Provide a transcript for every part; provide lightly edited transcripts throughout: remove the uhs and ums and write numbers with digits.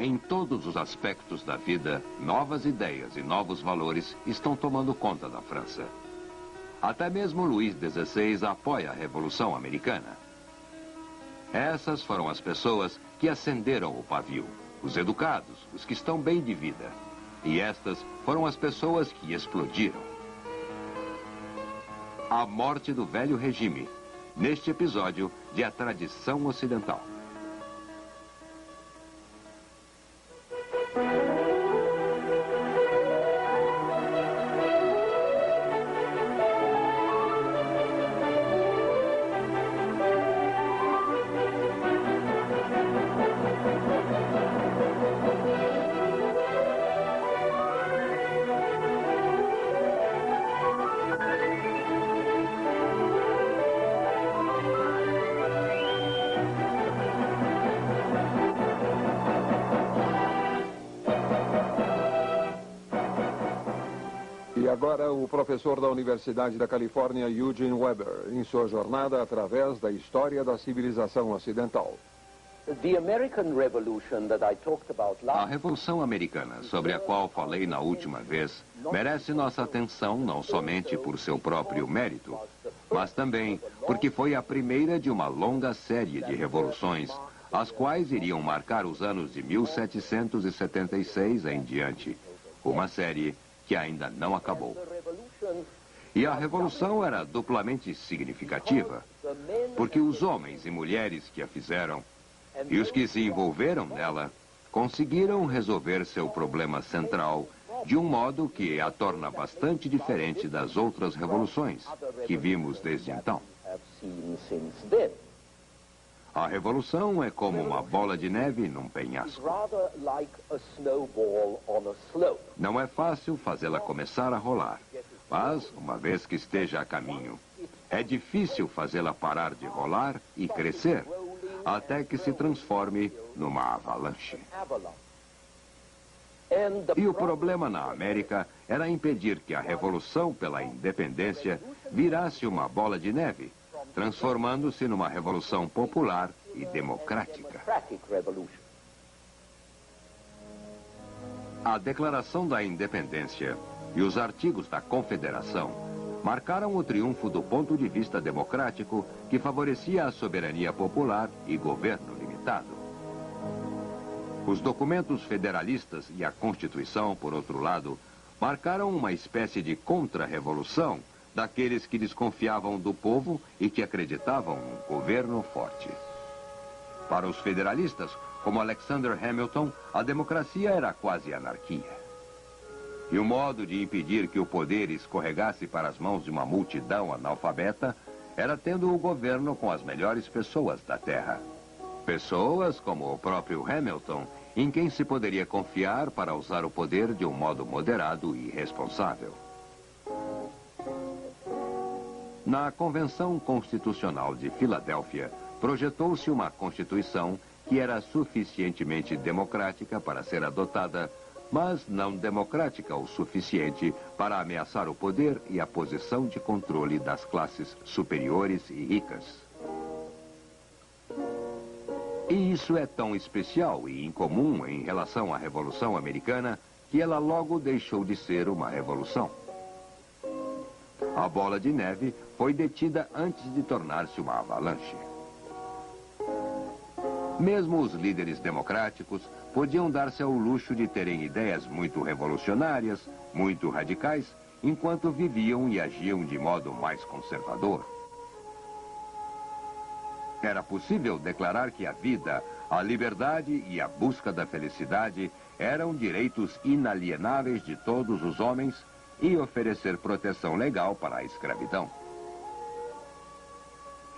Em todos os aspectos da vida, novas ideias e novos valores estão tomando conta da França. Até mesmo Luís XVI apoia a Revolução Americana. Essas foram as pessoas que acenderam o pavio, os educados, os que estão bem de vida. E estas foram as pessoas que explodiram. A morte do velho regime, neste episódio de A Tradição Ocidental. E agora o professor da Universidade da Califórnia, Eugene Weber, em sua jornada através da história da civilização ocidental. A Revolução Americana, sobre a qual falei na última vez, merece nossa atenção não somente por seu próprio mérito, mas também porque foi a primeira de uma longa série de revoluções, as quais iriam marcar os anos de 1776 em diante. Uma série que ainda não acabou. E a revolução era duplamente significativa, porque os homens e mulheres que a fizeram e os que se envolveram nela conseguiram resolver seu problema central de um modo que a torna bastante diferente das outras revoluções que vimos desde então. A revolução é como uma bola de neve num penhasco. Não é fácil fazê-la começar a rolar, mas, uma vez que esteja a caminho, é difícil fazê-la parar de rolar e crescer, até que se transforme numa avalanche. E o problema na América era impedir que a revolução pela independência virasse uma bola de neve, transformando-se numa revolução popular e democrática. A Declaração da Independência e os artigos da Confederação marcaram o triunfo do ponto de vista democrático que favorecia a soberania popular e governo limitado. Os documentos federalistas e a Constituição, por outro lado, marcaram uma espécie de contra-revolução daqueles que desconfiavam do povo e que acreditavam num governo forte. Para os federalistas, como Alexander Hamilton, a democracia era quase anarquia. E o modo de impedir que o poder escorregasse para as mãos de uma multidão analfabeta era tendo o governo com as melhores pessoas da terra. Pessoas como o próprio Hamilton, em quem se poderia confiar para usar o poder de um modo moderado e responsável. Na Convenção Constitucional de Filadélfia, projetou-se uma Constituição que era suficientemente democrática para ser adotada, mas não democrática o suficiente para ameaçar o poder e a posição de controle das classes superiores e ricas. E isso é tão especial e incomum em relação à Revolução Americana que ela logo deixou de ser uma revolução. A bola de neve foi detida antes de tornar-se uma avalanche. Mesmo os líderes democráticos podiam dar-se ao luxo de terem ideias muito revolucionárias, muito radicais, enquanto viviam e agiam de modo mais conservador. Era possível declarar que a vida, a liberdade e a busca da felicidade eram direitos inalienáveis de todos os homens e oferecer proteção legal para a escravidão.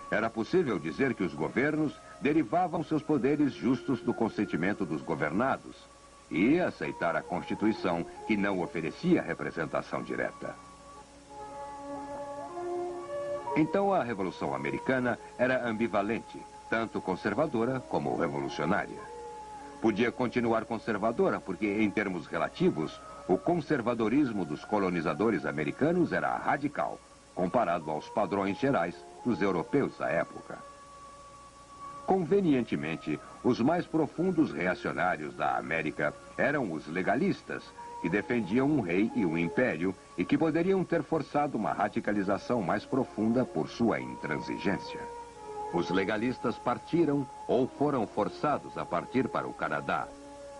Era possível dizer que os governos derivavam seus poderes justos do consentimento dos governados e aceitar a Constituição que não oferecia representação direta. Então a Revolução Americana era ambivalente, tanto conservadora como revolucionária. Podia continuar conservadora porque, em termos relativos, o conservadorismo dos colonizadores americanos era radical, comparado aos padrões gerais dos europeus da época. Convenientemente, os mais profundos reacionários da América eram os legalistas, que defendiam um rei e um império e que poderiam ter forçado uma radicalização mais profunda por sua intransigência. Os legalistas partiram ou foram forçados a partir para o Canadá,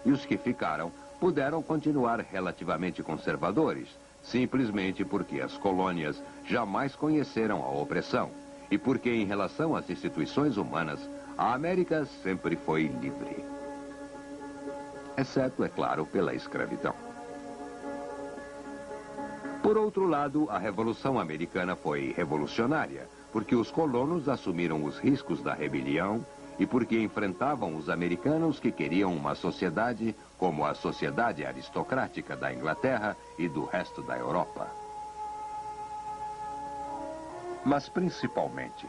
e os que ficaram puderam continuar relativamente conservadores, simplesmente porque as colônias jamais conheceram a opressão e porque, em relação às instituições humanas, a América sempre foi livre. Exceto, é claro, pela escravidão. Por outro lado, a Revolução Americana foi revolucionária, porque os colonos assumiram os riscos da rebelião e porque enfrentavam os americanos que queriam uma sociedade como a sociedade aristocrática da Inglaterra e do resto da Europa. Mas, principalmente,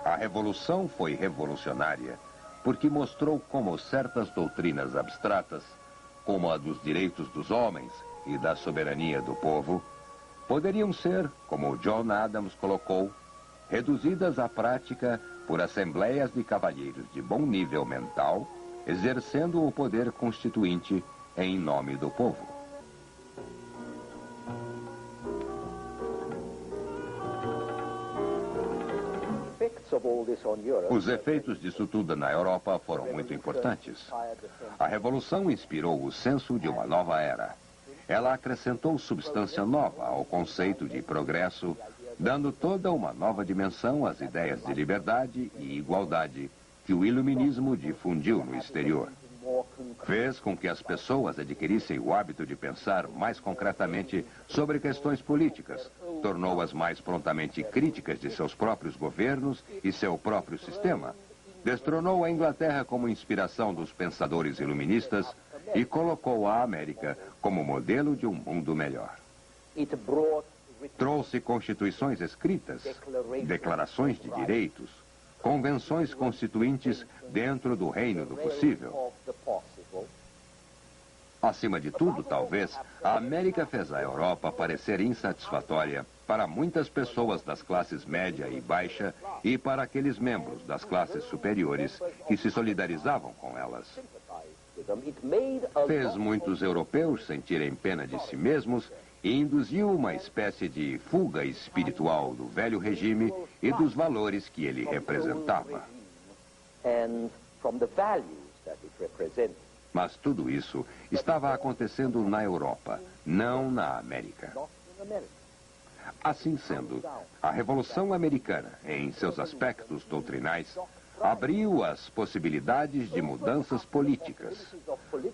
a Revolução foi revolucionária porque mostrou como certas doutrinas abstratas, como a dos direitos dos homens e da soberania do povo, poderiam ser, como John Adams colocou, reduzidas à prática por assembleias de cavalheiros de bom nível mental, exercendo o poder constituinte em nome do povo. Os efeitos disso tudo na Europa foram muito importantes. A Revolução inspirou o senso de uma nova era. Ela acrescentou substância nova ao conceito de progresso, dando toda uma nova dimensão às ideias de liberdade e igualdade que o iluminismo difundiu no exterior. Fez com que as pessoas adquirissem o hábito de pensar mais concretamente sobre questões políticas, tornou-as mais prontamente críticas de seus próprios governos e seu próprio sistema, destronou a Inglaterra como inspiração dos pensadores iluministas e colocou a América como modelo de um mundo melhor. Trouxe constituições escritas, declarações de direitos, convenções constituintes dentro do reino do possível. Acima de tudo, talvez, a América fez a Europa parecer insatisfatória para muitas pessoas das classes média e baixa e para aqueles membros das classes superiores que se solidarizavam com elas. Fez muitos europeus sentirem pena de si mesmos e induziu uma espécie de fuga espiritual do velho regime e dos valores que ele representava. Mas tudo isso estava acontecendo na Europa, não na América. Assim sendo, a Revolução Americana, em seus aspectos doutrinais, abriu as possibilidades de mudanças políticas.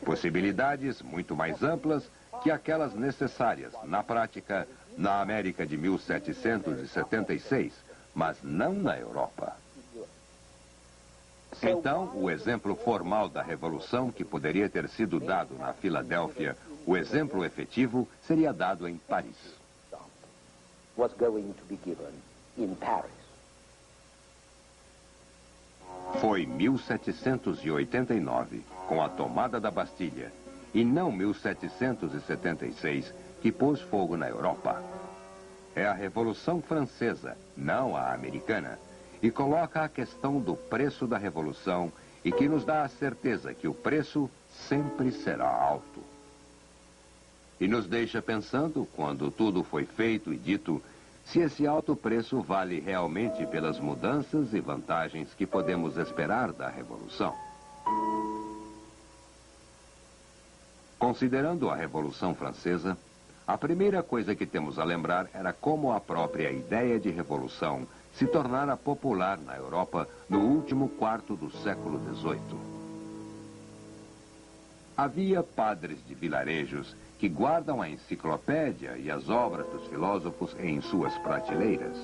Possibilidades muito mais amplas que aquelas necessárias, na prática, na América de 1776, mas não na Europa. Então, o exemplo formal da Revolução que poderia ter sido dado na Filadélfia, o exemplo efetivo seria dado em Paris. Foi 1789, com a tomada da Bastilha, e não 1776, que pôs fogo na Europa. É a Revolução Francesa, não a americana, e coloca a questão do preço da Revolução e que nos dá a certeza que o preço sempre será alto. E nos deixa pensando, quando tudo foi feito e dito, se esse alto preço vale realmente pelas mudanças e vantagens que podemos esperar da Revolução. Considerando a Revolução Francesa, a primeira coisa que temos a lembrar era como a própria ideia de revolução se tornara popular na Europa no último quarto do século XVIII. Havia padres de vilarejos que guardam a enciclopédia e as obras dos filósofos em suas prateleiras.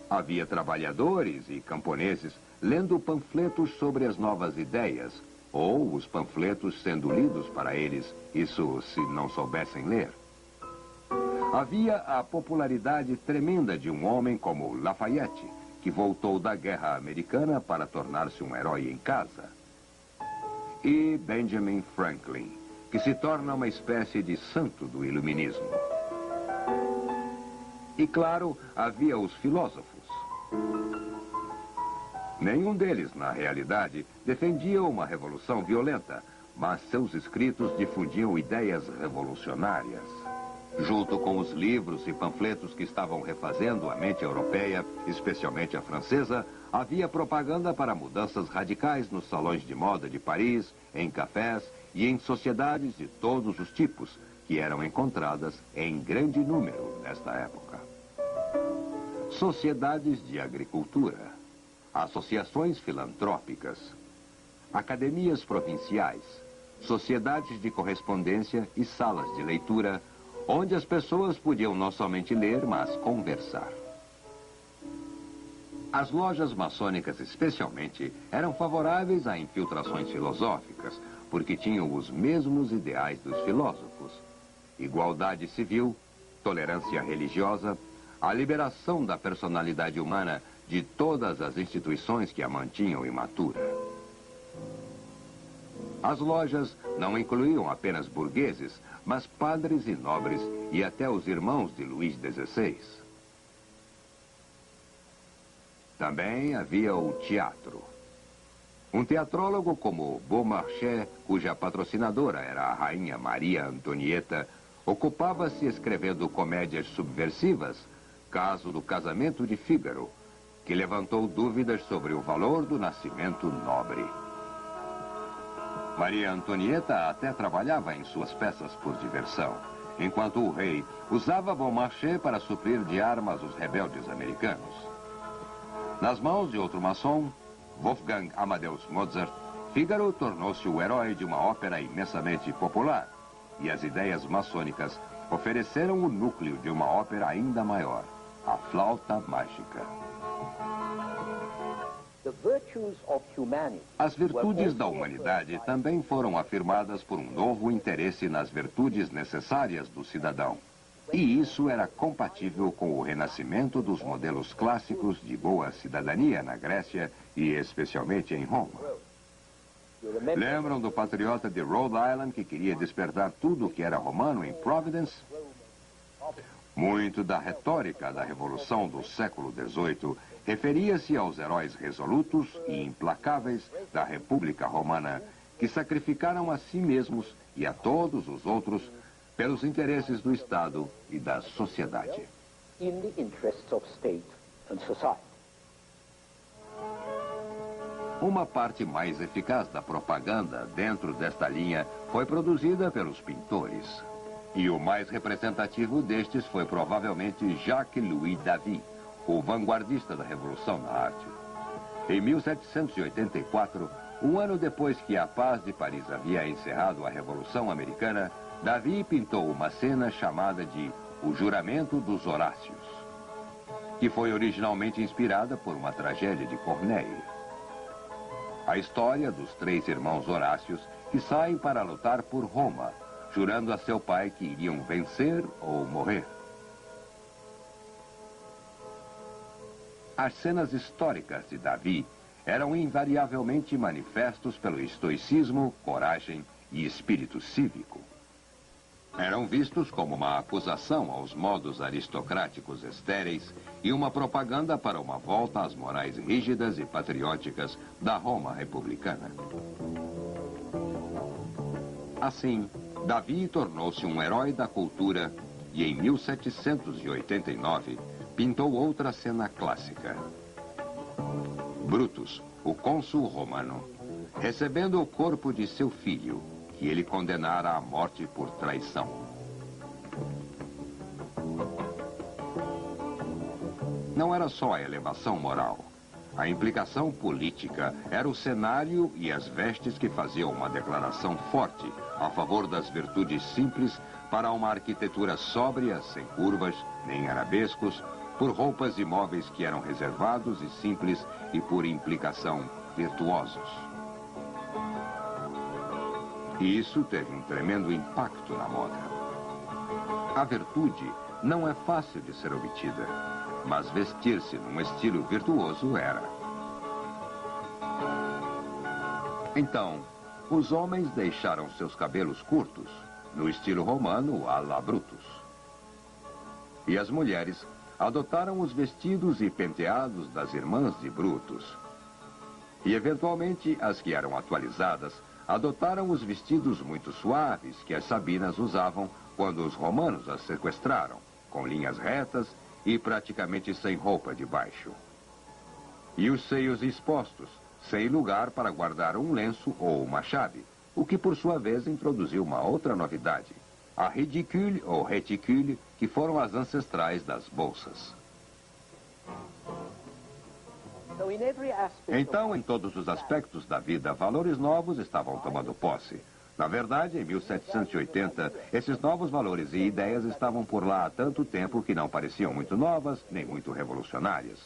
Havia trabalhadores e camponeses lendo panfletos sobre as novas ideias, ou os panfletos sendo lidos para eles, isso se não soubessem ler. Havia a popularidade tremenda de um homem como Lafayette, que voltou da guerra americana para tornar-se um herói em casa. E Benjamin Franklin, que se torna uma espécie de santo do iluminismo. E, claro, havia os filósofos. Nenhum deles, na realidade, defendia uma revolução violenta, mas seus escritos difundiam ideias revolucionárias. Junto com os livros e panfletos que estavam refazendo a mente europeia, especialmente a francesa, havia propaganda para mudanças radicais nos salões de moda de Paris, em cafés e em sociedades de todos os tipos, que eram encontradas em grande número nesta época. Sociedades de agricultura, associações filantrópicas, academias provinciais, sociedades de correspondência e salas de leitura, onde as pessoas podiam não somente ler, mas conversar. As lojas maçônicas, especialmente, eram favoráveis a infiltrações filosóficas, porque tinham os mesmos ideais dos filósofos: igualdade civil, tolerância religiosa, a liberação da personalidade humana de todas as instituições que a mantinham imatura. As lojas não incluíam apenas burgueses, mas padres e nobres e até os irmãos de Luís XVI. Também havia o teatro. Um teatrólogo como Beaumarchais, cuja patrocinadora era a rainha Maria Antonieta, ocupava-se escrevendo comédias subversivas, caso do casamento de Fígaro, que levantou dúvidas sobre o valor do nascimento nobre. Maria Antonieta até trabalhava em suas peças por diversão, enquanto o rei usava Beaumarchais para suprir de armas os rebeldes americanos. Nas mãos de outro maçom, Wolfgang Amadeus Mozart, Fígaro tornou-se o herói de uma ópera imensamente popular, e as ideias maçônicas ofereceram o núcleo de uma ópera ainda maior, a Flauta Mágica. As virtudes da humanidade também foram afirmadas por um novo interesse nas virtudes necessárias do cidadão. E isso era compatível com o renascimento dos modelos clássicos de boa cidadania na Grécia e especialmente em Roma. Lembram do patriota de Rhode Island que queria despertar tudo o que era romano em Providence? Muito da retórica da Revolução do século XVIII referia-se aos heróis resolutos e implacáveis da República Romana, que sacrificaram a si mesmos e a todos os outros pelos interesses do Estado e da sociedade. Uma parte mais eficaz da propaganda dentro desta linha foi produzida pelos pintores. E o mais representativo destes foi provavelmente Jacques-Louis David, o vanguardista da Revolução na Arte. Em 1784, um ano depois que a Paz de Paris havia encerrado a Revolução Americana, David pintou uma cena chamada de O Juramento dos Horácios, que foi originalmente inspirada por uma tragédia de Corneille. A história dos 3 irmãos Horácios que saem para lutar por Roma, jurando a seu pai que iriam vencer ou morrer. As cenas históricas de David eram invariavelmente manifestos pelo estoicismo, coragem e espírito cívico. Eram vistos como uma acusação aos modos aristocráticos estéreis e uma propaganda para uma volta às morais rígidas e patrióticas da Roma republicana. Assim, David tornou-se um herói da cultura e em 1789 pintou outra cena clássica. Brutus, o cônsul romano, recebendo o corpo de seu filho, que ele condenara à morte por traição. Não era só a elevação moral. A implicação política era o cenário e as vestes que faziam uma declaração forte a favor das virtudes simples para uma arquitetura sóbria, sem curvas, nem arabescos, por roupas e móveis que eram reservados e simples e por implicação virtuosos. E isso teve um tremendo impacto na moda. A virtude não é fácil de ser obtida, mas vestir-se num estilo virtuoso era. Então, os homens deixaram seus cabelos curtos, no estilo romano à la Brutus. E as mulheres adotaram os vestidos e penteados das irmãs de Brutus. E, eventualmente, as que eram atualizadas adotaram os vestidos muito suaves que as sabinas usavam quando os romanos as sequestraram, com linhas retas e praticamente sem roupa de baixo. E os seios expostos, sem lugar para guardar um lenço ou uma chave, o que por sua vez introduziu uma outra novidade, a ridicule ou reticule, que foram as ancestrais das bolsas. Então, em todos os aspectos da vida, valores novos estavam tomando posse. Na verdade, em 1780, esses novos valores e ideias estavam por lá há tanto tempo que não pareciam muito novas, nem muito revolucionárias.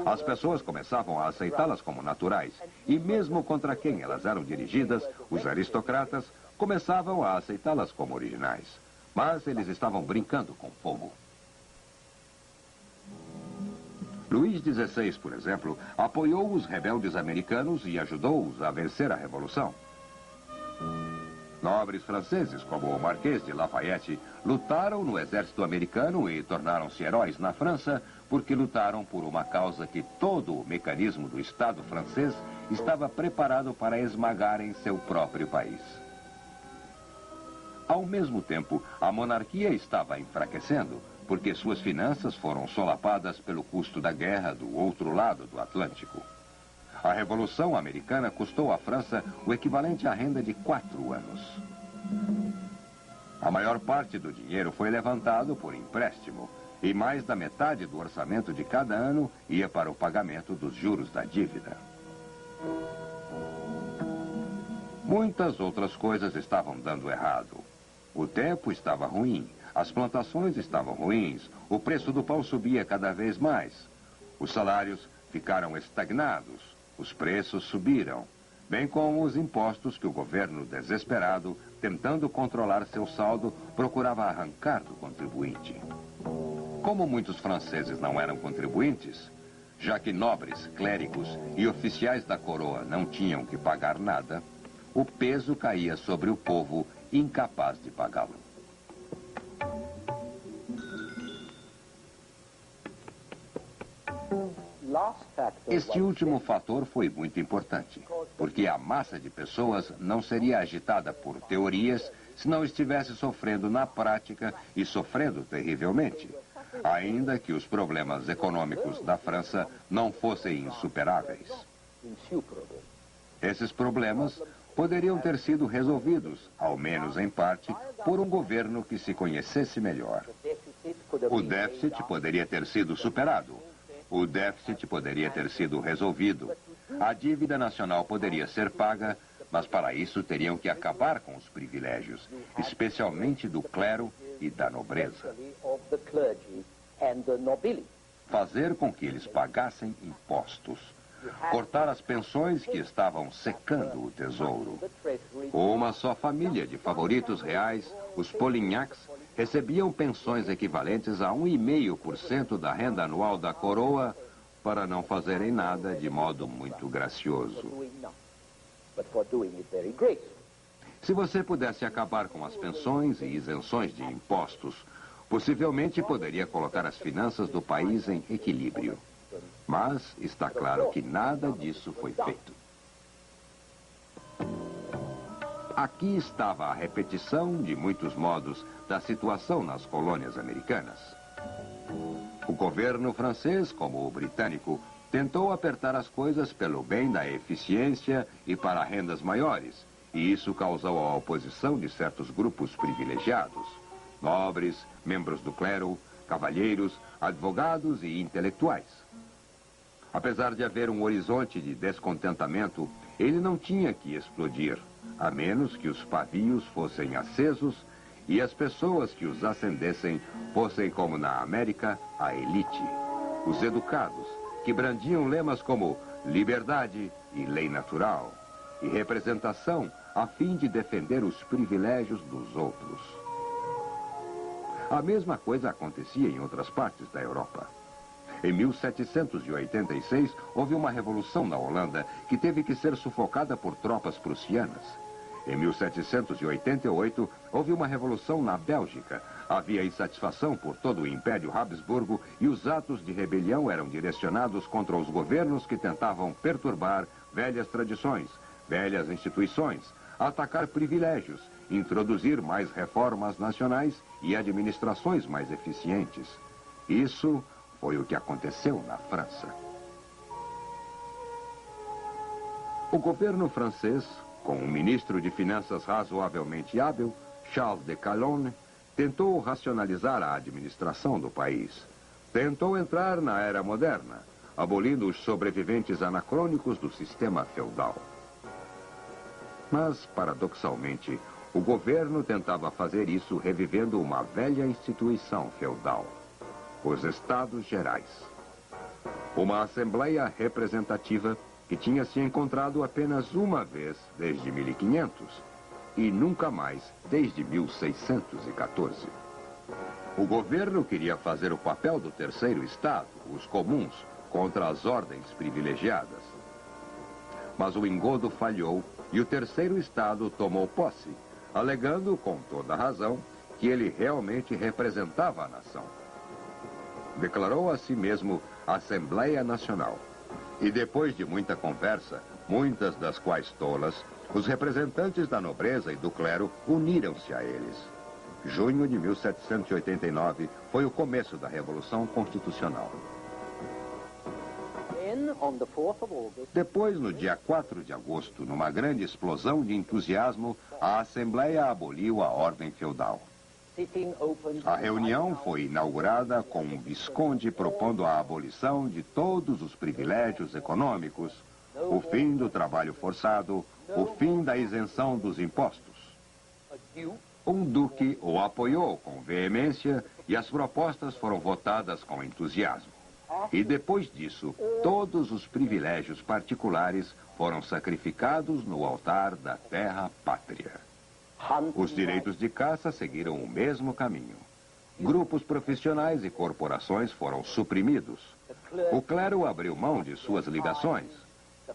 As pessoas começavam a aceitá-las como naturais, e mesmo contra quem elas eram dirigidas, os aristocratas começavam a aceitá-las como originais. Mas eles estavam brincando com fogo. Luís XVI, por exemplo, apoiou os rebeldes americanos e ajudou-os a vencer a Revolução. Nobres franceses, como o Marquês de Lafayette, lutaram no exército americano e tornaram-se heróis na França porque lutaram por uma causa que todo o mecanismo do Estado francês estava preparado para esmagar em seu próprio país. Ao mesmo tempo, a monarquia estava enfraquecendo, porque suas finanças foram solapadas pelo custo da guerra do outro lado do Atlântico. A Revolução Americana custou à França o equivalente à renda de 4 anos. A maior parte do dinheiro foi levantado por empréstimo, e mais da metade do orçamento de cada ano ia para o pagamento dos juros da dívida. Muitas outras coisas estavam dando errado. O tempo estava ruim, as plantações estavam ruins, o preço do pão subia cada vez mais. Os salários ficaram estagnados, os preços subiram, bem como os impostos que o governo, desesperado, tentando controlar seu saldo, procurava arrancar do contribuinte. Como muitos franceses não eram contribuintes, já que nobres, clérigos e oficiais da coroa não tinham que pagar nada, o peso caía sobre o povo incapaz de pagá-lo. Este último fator foi muito importante, porque a massa de pessoas não seria agitada por teorias se não estivesse sofrendo na prática e sofrendo terrivelmente, ainda que os problemas econômicos da França não fossem insuperáveis. Esses problemas poderiam ter sido resolvidos, ao menos em parte, por um governo que se conhecesse melhor. O déficit poderia ter sido superado. O déficit poderia ter sido resolvido. A dívida nacional poderia ser paga, mas para isso teriam que acabar com os privilégios, especialmente do clero e da nobreza. Fazer com que eles pagassem impostos. Cortar as pensões que estavam secando o tesouro. Uma só família de favoritos reais, os Polignacs, recebiam pensões equivalentes a 1,5% da renda anual da coroa para não fazerem nada de modo muito gracioso. Se você pudesse acabar com as pensões e isenções de impostos, possivelmente poderia colocar as finanças do país em equilíbrio. Mas está claro que nada disso foi feito. Aqui estava a repetição, de muitos modos, da situação nas colônias americanas. O governo francês, como o britânico, tentou apertar as coisas pelo bem da eficiência e para rendas maiores, e isso causou a oposição de certos grupos privilegiados, nobres, membros do clero, cavalheiros, advogados e intelectuais. Apesar de haver um horizonte de descontentamento, ele não tinha que explodir, a menos que os pavios fossem acesos e as pessoas que os acendessem fossem, como na América, a elite, os educados, que brandiam lemas como liberdade e lei natural, e representação a fim de defender os privilégios dos outros. A mesma coisa acontecia em outras partes da Europa. Em 1786, houve uma revolução na Holanda que teve que ser sufocada por tropas prussianas. Em 1788, houve uma revolução na Bélgica. Havia insatisfação por todo o Império Habsburgo e os atos de rebelião eram direcionados contra os governos que tentavam perturbar velhas tradições, velhas instituições, atacar privilégios, introduzir mais reformas nacionais e administrações mais eficientes. Isso foi o que aconteceu na França. O governo francês, com um ministro de finanças razoavelmente hábil, Charles de Calonne, tentou racionalizar a administração do país. Tentou entrar na era moderna, abolindo os sobreviventes anacrônicos do sistema feudal. Mas, paradoxalmente, o governo tentava fazer isso revivendo uma velha instituição feudal, os Estados Gerais. Uma assembleia representativa que tinha se encontrado apenas uma vez desde 1500 e nunca mais desde 1614. O governo queria fazer o papel do terceiro Estado, os comuns, contra as ordens privilegiadas. Mas o engodo falhou e o terceiro Estado tomou posse, alegando, com toda razão, que ele realmente representava a nação. Declarou a si mesmo Assembleia Nacional. E depois de muita conversa, muitas das quais tolas, os representantes da nobreza e do clero uniram-se a eles. Junho de 1789 foi o começo da Revolução Constitucional. Depois, no dia 4 de agosto, numa grande explosão de entusiasmo, a Assembleia aboliu a ordem feudal. A reunião foi inaugurada com um visconde propondo a abolição de todos os privilégios econômicos, o fim do trabalho forçado, o fim da isenção dos impostos. Um duque o apoiou com veemência e as propostas foram votadas com entusiasmo. E depois disso, todos os privilégios particulares foram sacrificados no altar da terra pátria. Os direitos de caça seguiram o mesmo caminho. Grupos profissionais e corporações foram suprimidos. O clero abriu mão de suas ligações.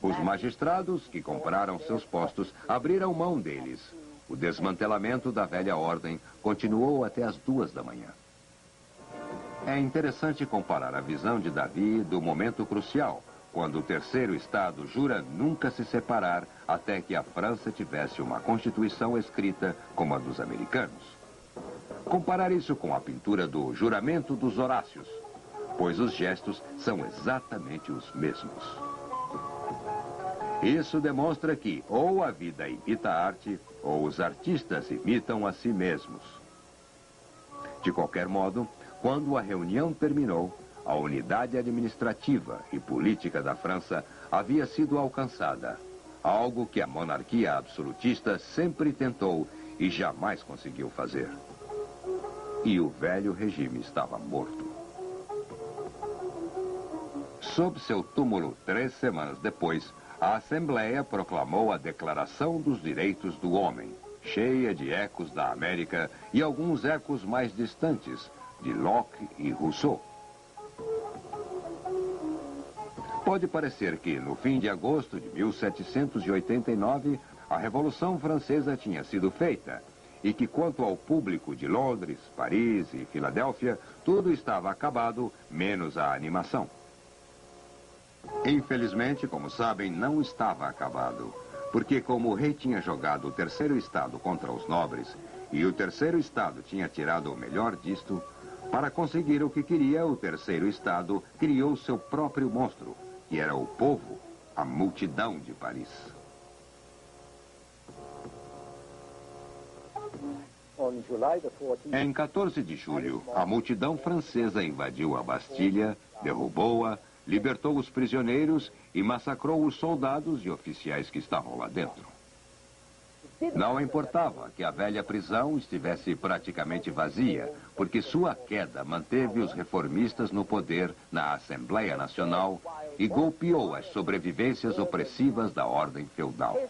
Os magistrados que compraram seus postos abriram mão deles. O desmantelamento da velha ordem continuou até as 2 da manhã. É interessante comparar a visão de Davi do momento crucial, quando o terceiro Estado jura nunca se separar até que a França tivesse uma Constituição escrita como a dos americanos. Comparar isso com a pintura do Juramento dos Horácios, pois os gestos são exatamente os mesmos. Isso demonstra que ou a vida imita a arte, ou os artistas imitam a si mesmos. De qualquer modo, quando a reunião terminou, a unidade administrativa e política da França havia sido alcançada, algo que a monarquia absolutista sempre tentou e jamais conseguiu fazer. E o velho regime estava morto. Sob seu túmulo, 3 semanas depois, a Assembleia proclamou a Declaração dos Direitos do Homem, cheia de ecos da América e alguns ecos mais distantes, de Locke e Rousseau. Pode parecer que, no fim de agosto de 1789, a Revolução Francesa tinha sido feita e que, quanto ao público de Londres, Paris e Filadélfia, tudo estava acabado, menos a animação. Infelizmente, como sabem, não estava acabado, porque como o rei tinha jogado o terceiro Estado contra os nobres e o terceiro Estado tinha tirado o melhor disto, para conseguir o que queria, o terceiro Estado criou seu próprio monstro, que era o povo, a multidão de Paris. Em 14 de julho, a multidão francesa invadiu a Bastilha, derrubou-a, libertou os prisioneiros e massacrou os soldados e oficiais que estavam lá dentro. Não importava que a velha prisão estivesse praticamente vazia, porque sua queda manteve os reformistas no poder na Assembleia Nacional e golpeou as sobrevivências opressivas da ordem feudal.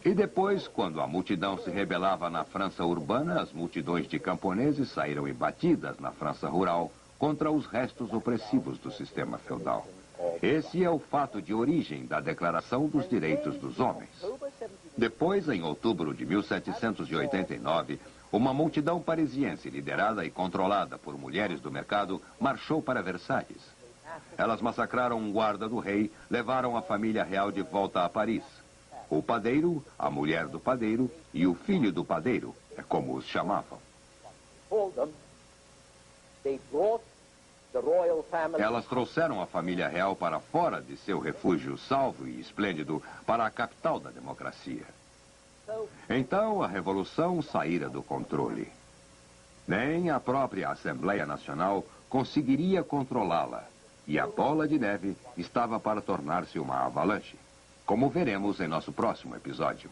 E depois, quando a multidão se rebelava na França urbana, as multidões de camponeses saíram embatidas na França rural contra os restos opressivos do sistema feudal. Esse é o fato de origem da Declaração dos Direitos dos Homens. Depois, em outubro de 1789, uma multidão parisiense liderada e controlada por mulheres do mercado marchou para Versalhes. Elas massacraram um guarda do rei, levaram a família real de volta a Paris. O padeiro, a mulher do padeiro e o filho do padeiro, é como os chamavam. Elas trouxeram a família real para fora de seu refúgio salvo e esplêndido para a capital da democracia. Então a revolução saíra do controle. Nem a própria Assembleia Nacional conseguiria controlá-la. E a bola de neve estava para tornar-se uma avalanche, como veremos em nosso próximo episódio.